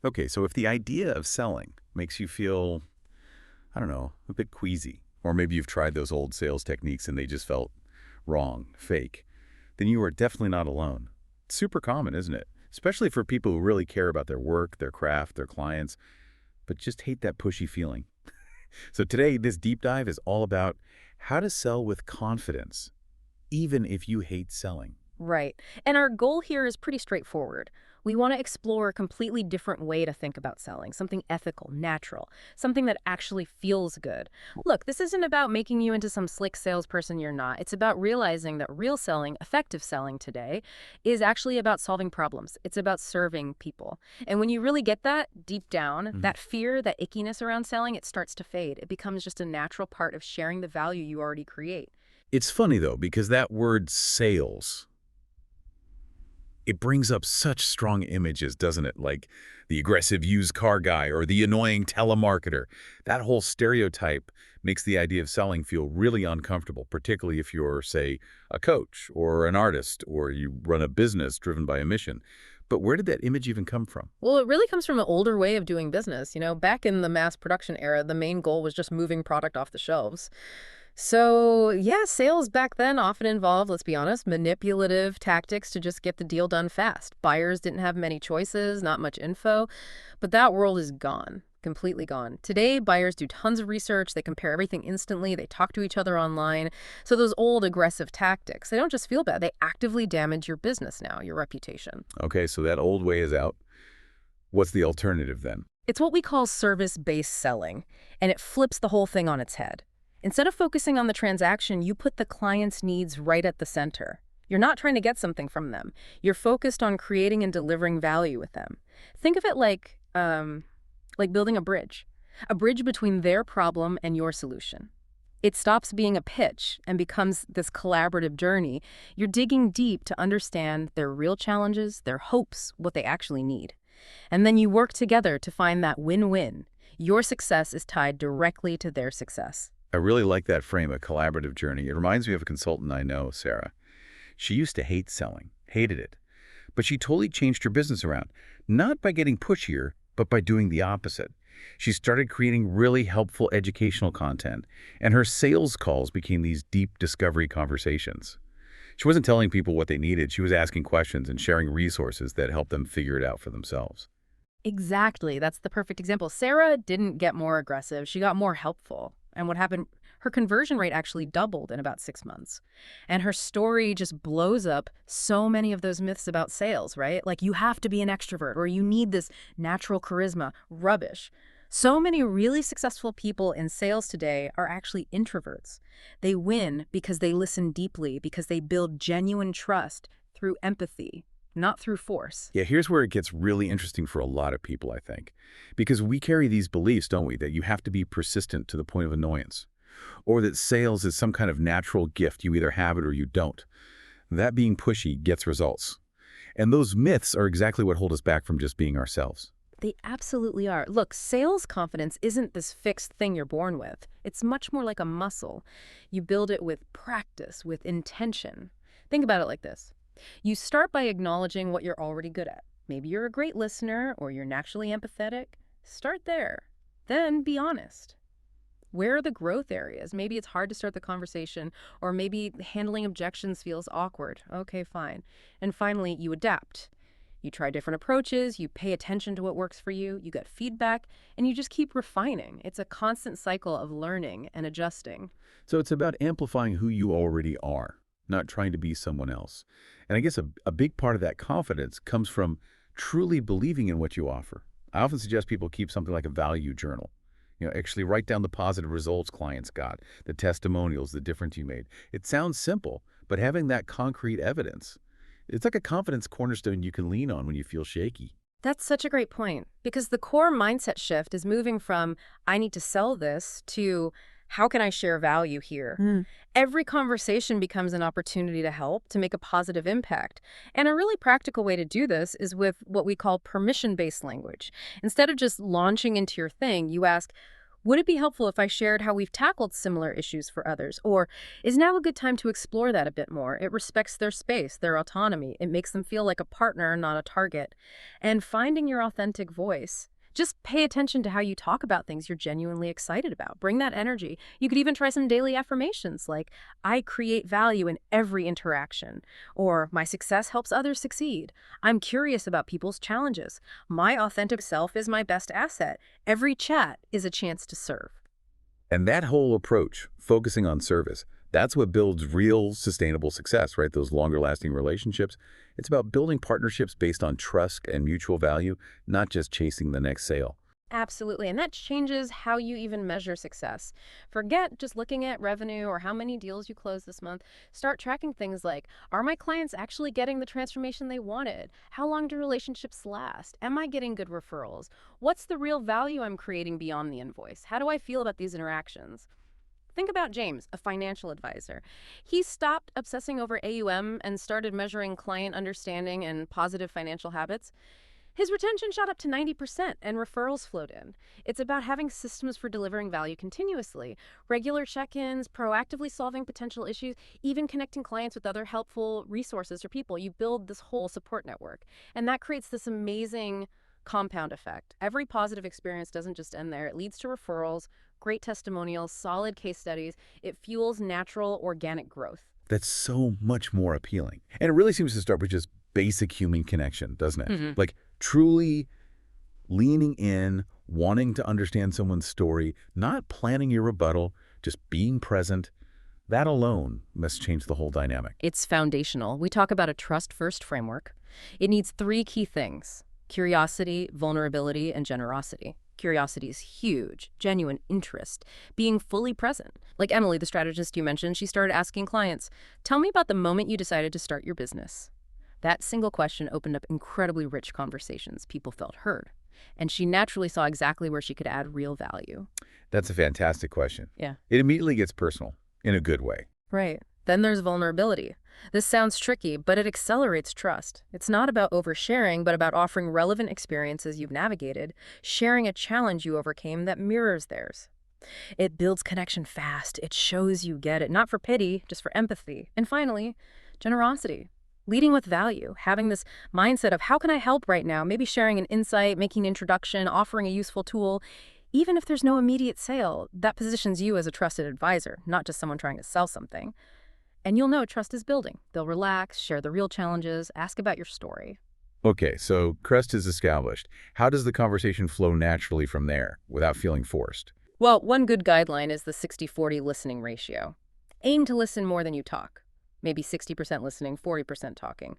Okay, so if the idea of selling makes you feel, I don't know, a bit queasy, or maybe you've tried those old sales techniques and they just felt wrong, fake, then you are definitely not alone. It's super common, isn't it? Especially for people who really care about their work, their craft, their clients, but just hate that pushy feeling. So today, this deep dive is all about how to sell with confidence, even if you hate selling. Right. And our goal here is pretty straightforward. We want to explore a completely different way to think about selling, something ethical, natural, something that actually feels good. Look, this isn't about making you into some slick salesperson you're not. It's about realizing that real selling, effective selling today, is actually about solving problems. It's about serving people. And when you really get that deep down, Mhm. that fear, that ickiness around selling, it starts to fade. It becomes just a natural part of sharing the value you already create. It's funny, though, because that word sales, it brings up such strong images, doesn't it? Like the aggressive used car guy or the annoying telemarketer. That whole stereotype makes the idea of selling feel really uncomfortable, particularly if you're, say, a coach or an artist or you run a business driven by a mission. But where did that image even come from? Well, it really comes from an older way of doing business. Back in the mass production era, the main goal was just moving product off the shelves. So, yeah, sales back then often involved, let's be honest, manipulative tactics to just get the deal done fast. Buyers didn't have many choices, not much info, but that world is gone. Completely gone. Today, buyers do tons of research, they compare everything instantly, they talk to each other online. So those old aggressive tactics, they don't just feel bad, they actively damage your business now, your reputation. Okay, so that old way is out. What's the alternative then? It's what we call service-based selling, and it flips the whole thing on its head. Instead of focusing on the transaction, you put the client's needs right at the center. You're not trying to get something from them. You're focused on creating and delivering value with them. Think of it like building a bridge between their problem and your solution. It stops being a pitch and becomes this collaborative journey. You're digging deep to understand their real challenges, their hopes, what they actually need. And then you work together to find that win-win. Your success is tied directly to their success. I really like that frame, a collaborative journey. It reminds me of a consultant I know, Sarah. She used to hate selling, hated it. But she totally changed her business around, not by getting pushier, but by doing the opposite. She started creating really helpful educational content, and her sales calls became these deep discovery conversations. She wasn't telling people what they needed, she was asking questions and sharing resources that helped them figure it out for themselves. Exactly. That's the perfect example. Sarah didn't get more aggressive. She got more helpful. And what happened? Her conversion rate actually doubled in about 6 months. And her story just blows up so many of those myths about sales, right? Like you have to be an extrovert or you need this natural charisma. Rubbish. So many really successful people in sales today are actually introverts. They win because they listen deeply, because they build genuine trust through empathy, not through force. Yeah, here's where it gets really interesting for a lot of people, I think. Because we carry these beliefs, don't we, that you have to be persistent to the point of annoyance, or that sales is some kind of natural gift, you either have it or you don't. That being pushy gets results. And those myths are exactly what hold us back from just being ourselves. They absolutely are. Look, sales confidence isn't this fixed thing you're born with. It's much more like a muscle. You build it with practice, with intention. Think about it like this. You start by acknowledging what you're already good at. Maybe you're a great listener or you're naturally empathetic. Start there. Then be honest. Where are the growth areas? Maybe it's hard to start the conversation, or maybe handling objections feels awkward. Okay, fine. And finally, you adapt. You try different approaches, you pay attention to what works for you get feedback, and you just keep refining. It's a constant cycle of learning and adjusting. So it's about amplifying who you already are, not trying to be someone else. And I guess a big part of that confidence comes from truly believing in what you offer. I often suggest people keep something like a value journal. Actually write down the positive results clients got, the testimonials, the difference you made. It sounds simple, but having that concrete evidence, it's like a confidence cornerstone you can lean on when you feel shaky. That's such a great point because the core mindset shift is moving from I need to sell this to how can I share value here? Every conversation becomes an opportunity to help, to make a positive impact. And a really practical way to do this is with what we call permission-based language. Instead of just launching into your thing, you ask, Would it be helpful if I shared how we've tackled similar issues for others? Or is now a good time to explore that a bit more? It respects their space, their autonomy. It makes them feel like a partner, not a target. And finding your authentic voice. Just pay attention to how you talk about things you're genuinely excited about. Bring that energy. You could even try some daily affirmations like, I create value in every interaction, or my success helps others succeed. I'm curious about people's challenges. My authentic self is my best asset. Every chat is a chance to serve. And that whole approach, focusing on service, that's what builds real sustainable success, right? Those longer-lasting relationships. It's about building partnerships based on trust and mutual value, not just chasing the next sale. Absolutely. And that changes how you even measure success. Forget just looking at revenue or how many deals you closed this month. Start tracking things like, are my clients actually getting the transformation they wanted? How long do relationships last? Am I getting good referrals? What's the real value I'm creating beyond the invoice? How do I feel about these interactions? Think about James, a financial advisor. He stopped obsessing over AUM and started measuring client understanding and positive financial habits. His retention shot up to 90% and referrals flowed in. It's about having systems for delivering value continuously, regular check-ins, proactively solving potential issues, even connecting clients with other helpful resources or people. You build this whole support network, and that creates this amazing compound effect. Every positive experience doesn't just end there. It leads to referrals, great testimonials, solid case studies. It fuels natural, organic growth. That's so much more appealing. And it really seems to start with just basic human connection, doesn't it? Like truly leaning in, wanting to understand someone's story, not planning your rebuttal, just being present. That alone must change the whole dynamic. It's foundational. We talk about a trust-first framework. It needs three key things: curiosity, vulnerability, and generosity. Curiosity is huge, genuine interest, being fully present. Like Emily, the strategist you mentioned, she started asking clients, tell me about the moment you decided to start your business. That single question opened up incredibly rich conversations. People felt heard. And she naturally saw exactly where she could add real value. That's a fantastic question. Yeah. It immediately gets personal, in a good way. Right. Then there's vulnerability. This sounds tricky, but it accelerates trust. It's not about oversharing, but about offering relevant experiences you've navigated, sharing a challenge you overcame that mirrors theirs. It builds connection fast. It shows you get it, not for pity, just for empathy. And finally, generosity. Leading with value, having this mindset of how can I help right now, maybe sharing an insight, making an introduction, offering a useful tool. Even if there's no immediate sale, that positions you as a trusted advisor, not just someone trying to sell something. And you'll know trust is building. They'll relax, share the real challenges, ask about your story. Okay, so trust is established. How does the conversation flow naturally from there without feeling forced? Well, one good guideline is the 60-40 listening ratio. Aim to listen more than you talk. Maybe 60% listening, 40% talking.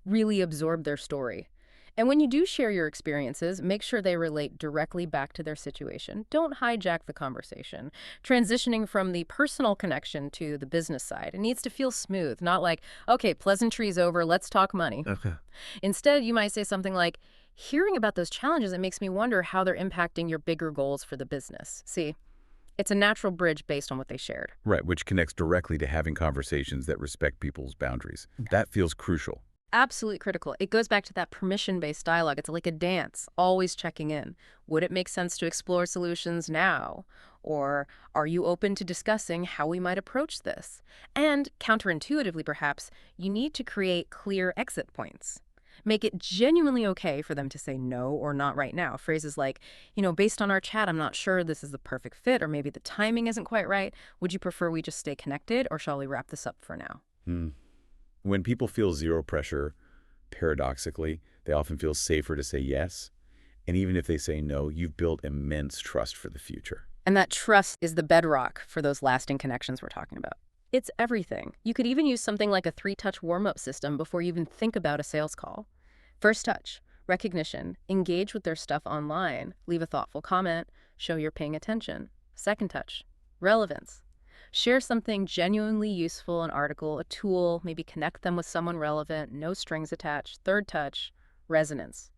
Really absorb their story. And when you do share your experiences, make sure they relate directly back to their situation. Don't hijack the conversation. Transitioning from the personal connection to the business side, it needs to feel smooth, not like, okay, pleasantries over, let's talk money. Okay. Instead, you might say something like, hearing about those challenges, it makes me wonder how they're impacting your bigger goals for the business. See, it's a natural bridge based on what they shared. Right, which connects directly to having conversations that respect people's boundaries. That feels crucial. Absolutely critical. It goes back to that permission-based dialogue. It's like a dance, always checking in. Would it make sense to explore solutions now? Or are you open to discussing how we might approach this? And counterintuitively, perhaps, you need to create clear exit points. Make it genuinely okay for them to say no or not right now. Phrases like, based on our chat, I'm not sure this is the perfect fit, or maybe the timing isn't quite right. Would you prefer we just stay connected, or shall we wrap this up for now? When people feel zero pressure, paradoxically, they often feel safer to say yes. And even if they say no, you've built immense trust for the future. And that trust is the bedrock for those lasting connections we're talking about. It's everything. You could even use something like a 3-touch warm-up system before you even think about a sales call. First touch, recognition, engage with their stuff online, leave a thoughtful comment, show you're paying attention. Second touch, relevance. Share something genuinely useful, an article, a tool, maybe connect them with someone relevant, no strings attached. Third touch, resonance.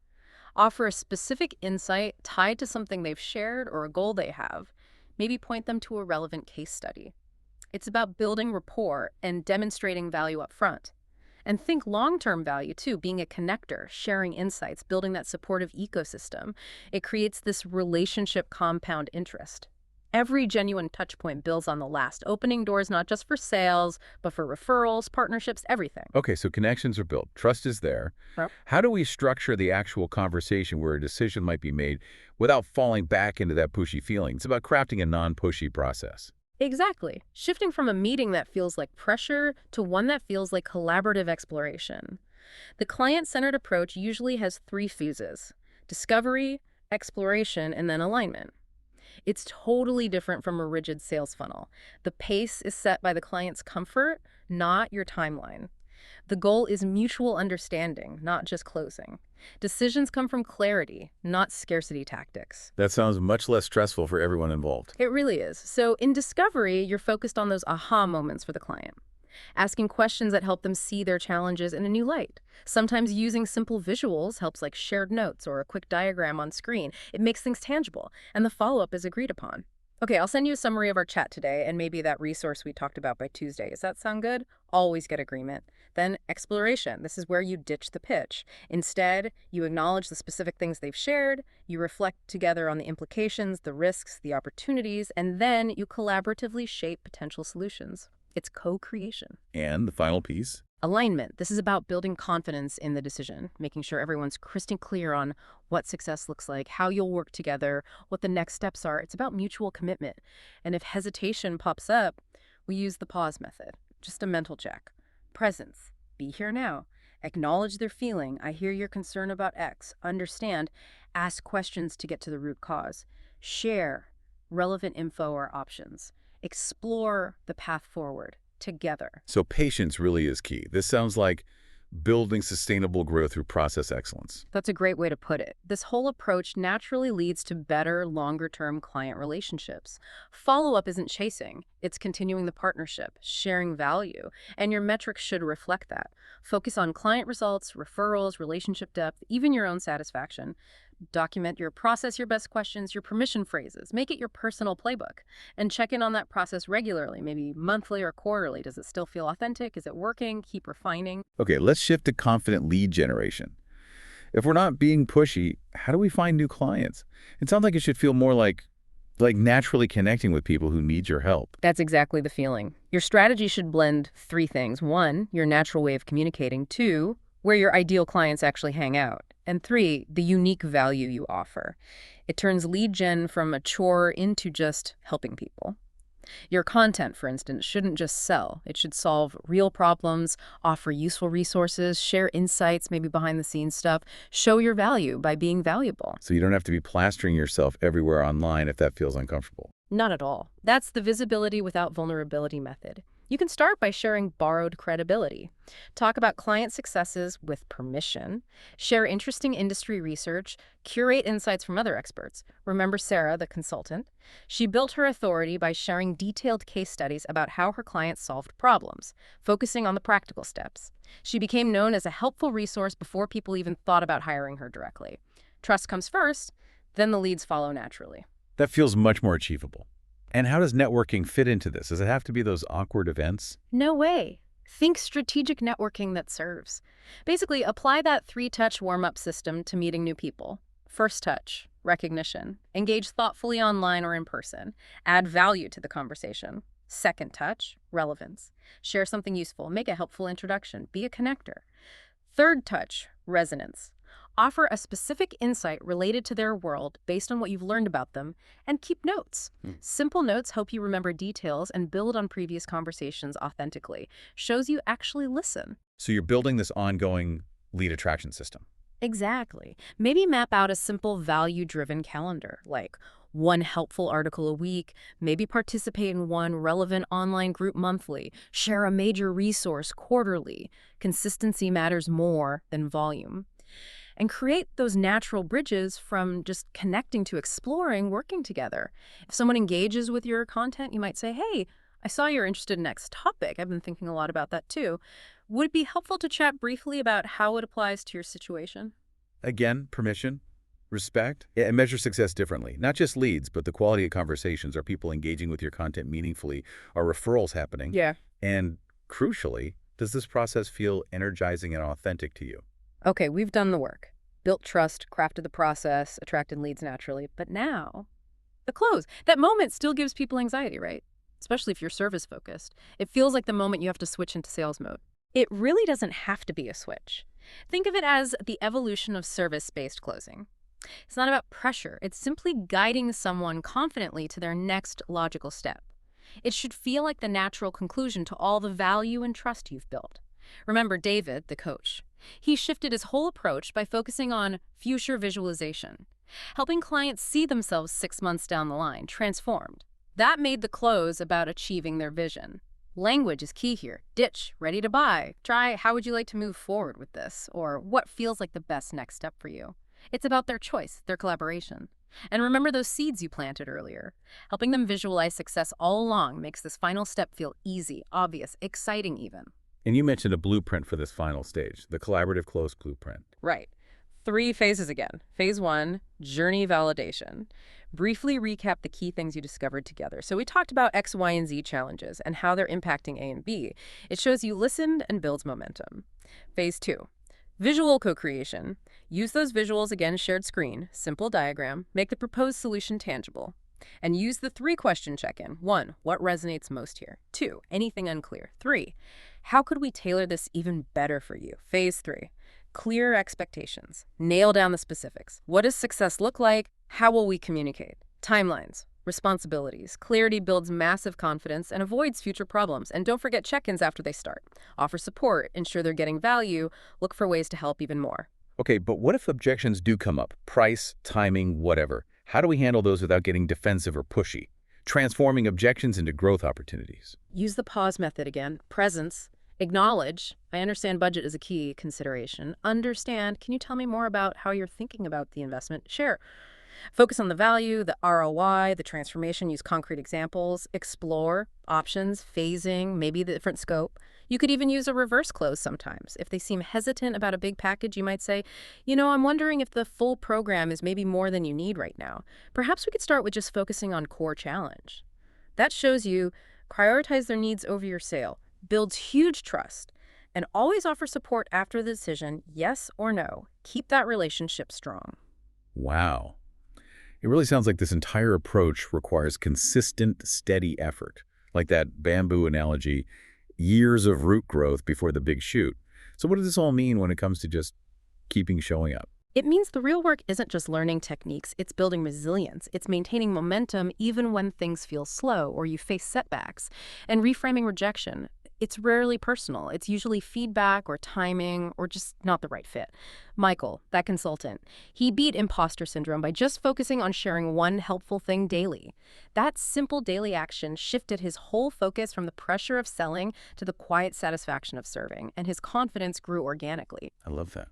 Offer a specific insight tied to something they've shared or a goal they have. Maybe point them to a relevant case study. It's about building rapport and demonstrating value up front. And think long-term value, too, being a connector, sharing insights, building that supportive ecosystem. It creates this relationship compound interest. Every genuine touch point builds on the last, opening doors not just for sales, but for referrals, partnerships, everything. Okay, so connections are built. Trust is there. Yep. How do we structure the actual conversation where a decision might be made without falling back into that pushy feeling? It's about crafting a non-pushy process. Exactly. Shifting from a meeting that feels like pressure to one that feels like collaborative exploration. The client-centered approach usually has three phases: discovery, exploration, and then alignment. It's totally different from a rigid sales funnel. The pace is set by the client's comfort, not your timeline. The goal is mutual understanding, not just closing. Decisions come from clarity, not scarcity tactics. That sounds much less stressful for everyone involved. It really is. So in discovery, you're focused on those aha moments for the client, asking questions that help them see their challenges in a new light. Sometimes using simple visuals helps, like shared notes or a quick diagram on screen. It makes things tangible, and the follow-up is agreed upon. Okay, I'll send you a summary of our chat today and maybe that resource we talked about by Tuesday. Does that sound good? Always get agreement. Then exploration. This is where you ditch the pitch. Instead, you acknowledge the specific things they've shared, you reflect together on the implications, the risks, the opportunities, and then you collaboratively shape potential solutions. It's co-creation. And the final piece? Alignment. This is about building confidence in the decision, making sure everyone's crystal clear on what success looks like, how you'll work together, what the next steps are. It's about mutual commitment. And if hesitation pops up, we use the pause method. Just a mental check. Presence. Be here now. Acknowledge their feeling. I hear your concern about X. Understand. Ask questions to get to the root cause. Share relevant info or options. Explore the path forward together. So patience really is key. This sounds like building sustainable growth through process excellence. That's a great way to put it. This whole approach naturally leads to better, longer-term client relationships. Follow-up isn't chasing. It's continuing the partnership, sharing value, and your metrics should reflect that. Focus on client results, referrals, relationship depth, even your own satisfaction. Document your process, your best questions, your permission phrases. Make it your personal playbook. And check in on that process regularly, maybe monthly or quarterly. Does it still feel authentic? Is it working? Keep refining. Okay, let's shift to confident lead generation. If we're not being pushy, how do we find new clients? It sounds like it should feel more like naturally connecting with people who need your help. That's exactly the feeling. Your strategy should blend three things. One, your natural way of communicating. Two, where your ideal clients actually hang out. And three, the unique value you offer. It turns lead gen from a chore into just helping people. Your content, for instance, shouldn't just sell. It should solve real problems, offer useful resources, share insights, maybe behind-the-scenes stuff. Show your value by being valuable. So you don't have to be plastering yourself everywhere online if that feels uncomfortable. Not at all. That's the visibility without vulnerability method. You can start by sharing borrowed credibility. Talk about client successes with permission. Share interesting industry research. Curate insights from other experts. Remember Sarah, the consultant? She built her authority by sharing detailed case studies about how her clients solved problems, focusing on the practical steps. She became known as a helpful resource before people even thought about hiring her directly. Trust comes first, then the leads follow naturally. That feels much more achievable. And how does networking fit into this? Does it have to be those awkward events? No way. Think strategic networking that serves. Basically, apply that three-touch warm-up system to meeting new people. First touch, recognition. Engage thoughtfully online or in person. Add value to the conversation. Second touch, relevance. Share something useful. Make a helpful introduction. Be a connector. Third touch, resonance. Offer a specific insight related to their world based on what you've learned about them, and keep notes. Simple notes help you remember details and build on previous conversations authentically. Shows you actually listen. So you're building this ongoing lead attraction system. Exactly. Maybe map out a simple value-driven calendar, like one helpful article a week, maybe participate in one relevant online group monthly, share a major resource quarterly. Consistency matters more than volume. And create those natural bridges from just connecting to exploring, working together. If someone engages with your content, you might say, hey, I saw you're interested in X topic. I've been thinking a lot about that too. Would it be helpful to chat briefly about how it applies to your situation? Again, permission, respect, and measure success differently. Not just leads, but the quality of conversations. Are people engaging with your content meaningfully? Are referrals happening? Yeah. And crucially, does this process feel energizing and authentic to you? Okay, we've done the work. Built trust, crafted the process, attracted leads naturally. But now, The close. That moment still gives people anxiety, right? Especially if you're service focused. It feels like the moment you have to switch into sales mode. It really doesn't have to be a switch. Think of it as the evolution of service-based closing. It's not about pressure. It's simply guiding someone confidently to their next logical step. It should feel like the natural conclusion to all the value and trust you've built. Remember David, the coach. He shifted his whole approach by focusing on future visualization, helping clients see themselves 6 months down the line, transformed. That made the close about achieving their vision. Language is key here. Ditch, ready to buy. Try, how would you like to move forward with this? Or what feels like the best next step for you? It's about their choice, their collaboration. And remember those seeds you planted earlier. Helping them visualize success all along makes this final step feel easy, obvious, exciting even. And you mentioned a blueprint for this final stage, the collaborative close blueprint. Right. 3 phases again. Phase 1, journey validation. Briefly recap the key things you discovered together. So we talked about X, Y, and Z challenges and how they're impacting A and B. It shows you listened and builds momentum. Phase 2, visual co-creation. Use those visuals, again, shared screen, simple diagram, make the proposed solution tangible. And use the 3-question check-in. 1, what resonates most here? 2, anything unclear? 3, how could we tailor this even better for you? Phase 3, clear expectations. Nail down the specifics. What does success look like? How will we communicate? Timelines, responsibilities. Clarity builds massive confidence and avoids future problems. And don't forget check-ins after they start. Offer support, ensure they're getting value, look for ways to help even more. Okay, but what if objections do come up? Price, timing, whatever. How do we handle those without getting defensive or pushy? Transforming objections into growth opportunities. Use the pause method again. Presence. Acknowledge, I understand budget is a key consideration. Understand, can you tell me more about how you're thinking about the investment? Share. Focus on the value, the ROI, the transformation, use concrete examples, explore options, phasing, maybe the different scope. You could even use a reverse close sometimes. If they seem hesitant about a big package, you might say, I'm wondering if the full program is maybe more than you need right now. Perhaps we could start with just focusing on core challenge. That shows you prioritize their needs over your sale, builds huge trust, and always offer support after the decision, yes or no. Keep that relationship strong. Wow. It really sounds like this entire approach requires consistent, steady effort. Like that bamboo analogy, years of root growth before the big shoot. So what does this all mean when it comes to just keeping showing up? It means the real work isn't just learning techniques, it's building resilience. It's maintaining momentum even when things feel slow or you face setbacks. And reframing rejection. It's rarely personal. It's usually feedback or timing or just not the right fit. Michael, that consultant, he beat imposter syndrome by just focusing on sharing one helpful thing daily. That simple daily action shifted his whole focus from the pressure of selling to the quiet satisfaction of serving, and his confidence grew organically. I love that.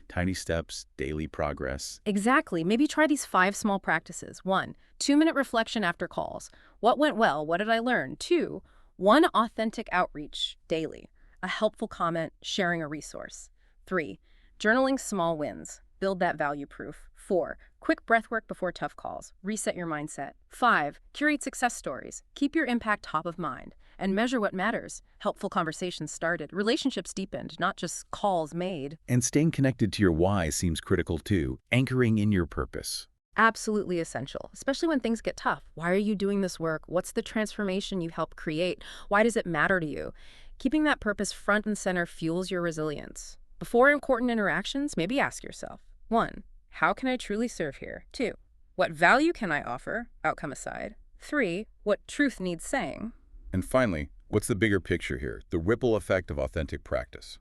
Tiny steps, daily progress. Exactly. Maybe try these 5 small practices. 1, 2-minute reflection after calls. What went well? What did I learn? 2, 1 authentic outreach daily, a helpful comment, sharing a resource. 3, journaling small wins, build that value proof. 4, quick breath work before tough calls, reset your mindset. 5, curate success stories, keep your impact top of mind, and measure what matters. Helpful conversations started, relationships deepened, not just calls made. And staying connected to your why seems critical too, anchoring in your purpose. Absolutely essential, especially when things get tough. Why are you doing this work? What's the transformation you help create? Why does it matter to you? Keeping that purpose front and center fuels your resilience. Before important interactions, maybe ask yourself, 1, how can I truly serve here? 2, what value can I offer, outcome aside? 3, what truth needs saying? And finally, what's the bigger picture here? The ripple effect of authentic practice.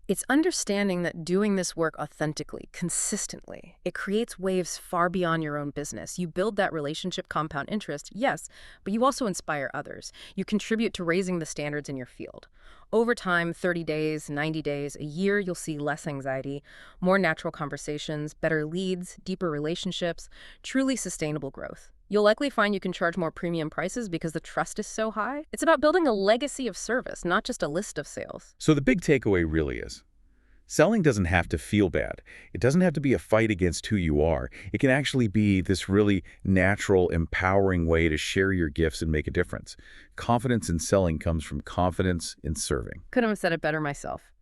It's understanding that doing this work authentically, consistently, it creates waves far beyond your own business. You build that relationship compound interest, yes, but you also inspire others. You contribute to raising the standards in your field. Over time, 30 days, 90 days, a year, you'll see less anxiety, more natural conversations, better leads, deeper relationships, truly sustainable growth. You'll likely find you can charge more premium prices because the trust is so high. It's about building a legacy of service, not just a list of sales. So the big takeaway really is, selling doesn't have to feel bad. It doesn't have to be a fight against who you are. It can actually be this really natural, empowering way to share your gifts and make a difference. Confidence in selling comes from confidence in serving. Couldn't have said it better myself.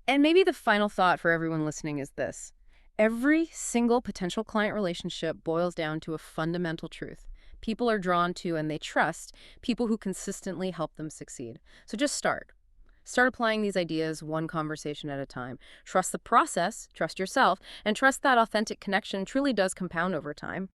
And maybe the final thought for everyone listening is this. Every single potential client relationship boils down to a fundamental truth. People are drawn to and they trust people who consistently help them succeed. So just start. Start applying these ideas one conversation at a time. Trust the process, trust yourself, and trust that authentic connection truly does compound over time.